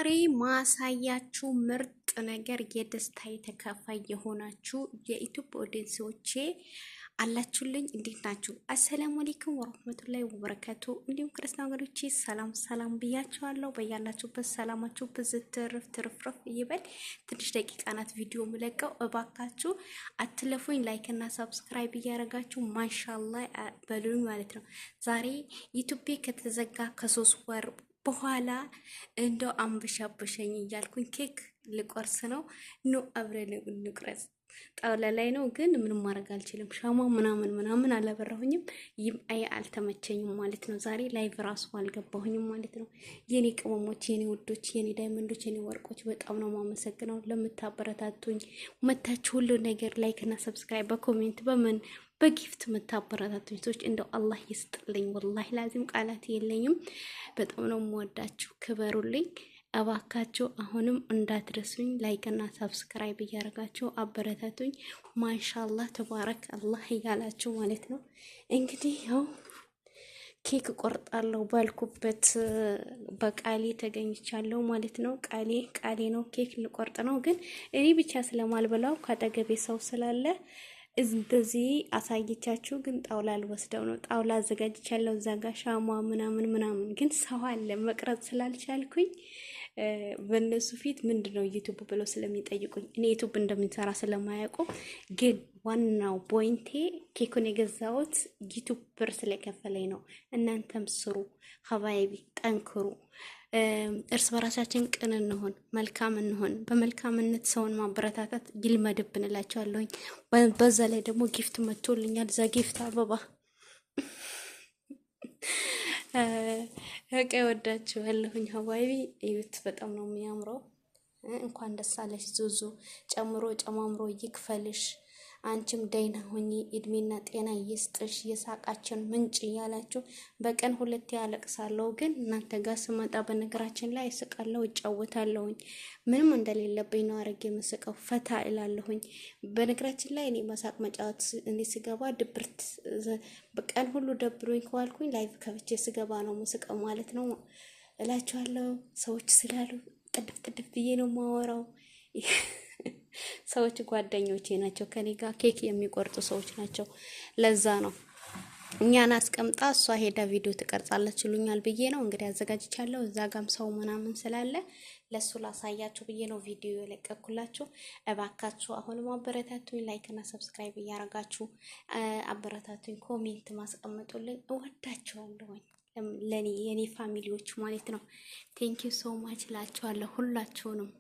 ዛሬ ማሳያችሁ ምርጥ ነገር የደስታ የተካፋይ የሆናችሁ የኢትዮጵያ ኦዲየንሶቼ አላችሁልኝ። እንዴት ናችሁ? አሰላሙ አለይኩም ወራህመቱላሂ ወበረካቱ። እንዲሁም ክርስቲያን ወገኖቼ ሰላም ሰላም ብያችኋለሁ። በያላችሁበት ሰላማችሁ ብዝት ትርፍርፍ ይበል። ትንሽ ደቂቃ ናት ቪዲዮ ምለቀው፣ እባካችሁ አትለፉኝ። ላይክ እና ሰብስክራይብ እያደረጋችሁ ማሻአላህ በሉኝ ማለት ነው። ዛሬ ኢትዮጵያ ከተዘጋ ከ3 ወር በኋላ እንደው አንበሻበሸኝ እያልኩኝ ኬክ ልቆርስ ነው። ኑ አብረን እንቁረስ። ጣውላ ላይ ነው ግን ምንም ማድረግ አልችልም። ሻማ ምናምን አላበራሁኝም። አልተመቸኝም ማለት ነው። ዛሬ ላይቭ ራሱ አልገባሁኝም ማለት ነው። የኔ ቅመሞች፣ የኔ ውዶች፣ የኔ ዳይመንዶች፣ የኔ ወርቆች በጣም ነው ማመሰግነው ለምታበረታቱኝ። መታችሁ ሁሉ ነገር ላይክ እና ሰብስክራይብ በኮሜንት በጊፍት የምታበረታቱኝ ሰዎች እንደው አላህ ይስጥልኝ። ወላሂ ላዚም ቃላት የለኝም። በጣም ነው የምወዳችሁ። ክበሩልኝ እባካችሁ። አሁንም እንዳትረሱኝ ላይክ እና ሰብስክራይብ እያደረጋችሁ አበረታቱኝ። ማሻአላህ ተባረክ አላህ እያላችሁ ማለት ነው። እንግዲህ ያው ኬክ ቆርጣለሁ ባልኩበት በቃሌ ተገኝቻለሁ ማለት ነው። ቃሌ ነው። ኬክ ልቆርጥ ነው ግን እኔ ብቻ ስለማልበላው ካጠገቤ ሰው ስላለ እንደዚህ አሳይቻችሁ ግን ጣውላ ልወስደው ነው። ጣውላ አዘጋጅቻለሁ እዛ ጋር ሻማ ምናምን ግን ሰው አለ መቅረጽ ስላልቻልኩኝ በእነሱ ፊት ምንድነው ዩቲዩብ ብለው ስለሚጠይቁኝ እኔ ዩቲዩብ እንደምንሰራ ስለማያውቁ፣ ግን ዋናው ፖይንቴ ኬኩን የገዛሁት ዩቲዩብ ብር ስለከፈለኝ ነው። እናንተም ስሩ ሀባይቢ፣ ጠንክሩ። እርስ በራሳችን ቅን እንሆን፣ መልካም እንሆን። በመልካምነት ሰውን ማበረታታት ይልመድብን እላቸዋለሁኝ። በዛ ላይ ደግሞ ጊፍት መጥቶልኛል። እዛ ጊፍት አበባ በቃ ወዳችኋለሁኝ ሀባይቢ። እዩት፣ በጣም ነው የሚያምረው። እንኳን ደስ አለሽ ዙዙ፣ ጨምሮ ጨማምሮ ይክፈልሽ። አንቺም ደህና ሁኚ፣ እድሜና ጤና ይስጥሽ፣ የሳቃችን ምንጭ እያላችሁ በቀን 2 ያለቅሳለሁ፣ ግን እናንተ ጋር ስመጣ በነገራችን ላይ እስቃለሁ፣ እጫወታለሁኝ። ምንም እንደሌለብኝ ነው አረግ የምስቀው፣ ፈታ እላለሁኝ። በነገራችን ላይ እኔ መሳቅ መጫወት እኔ ስገባ ድብርት በቀን ሁሉ ደብሮኝ ከዋልኩኝ ላይቭ ከፍቼ ስገባ ነው ምስቀው ማለት ነው እላችኋለሁ። ሰዎች ስላሉ ጥድፍ ብዬ ነው ማወራው። ሰዎች ጓደኞቼ ናቸው፣ ከኔ ጋር ኬክ የሚቆርጡ ሰዎች ናቸው። ለዛ ነው እኛን አስቀምጣ እሷ ሄዳ ቪዲዮ ትቀርጻለች ይሉኛል ብዬ ነው እንግዲህ አዘጋጅቻለሁ። እዛ ጋም ሰው ምናምን ስላለ ለሱ ላሳያችሁ ብዬ ነው ቪዲዮ የለቀኩላችሁ። እባካችሁ አሁንም አበረታቱኝ። ላይክ እና ሰብስክራይብ እያረጋችሁ አበረታቱኝ። ኮሜንት ማስቀምጡልኝ። እወዳችኋለሁ። ለኔ የኔ ፋሚሊዎች ማለት ነው። ቴንክ ዩ ሶ ማች ላችኋለሁ ሁላችሁንም።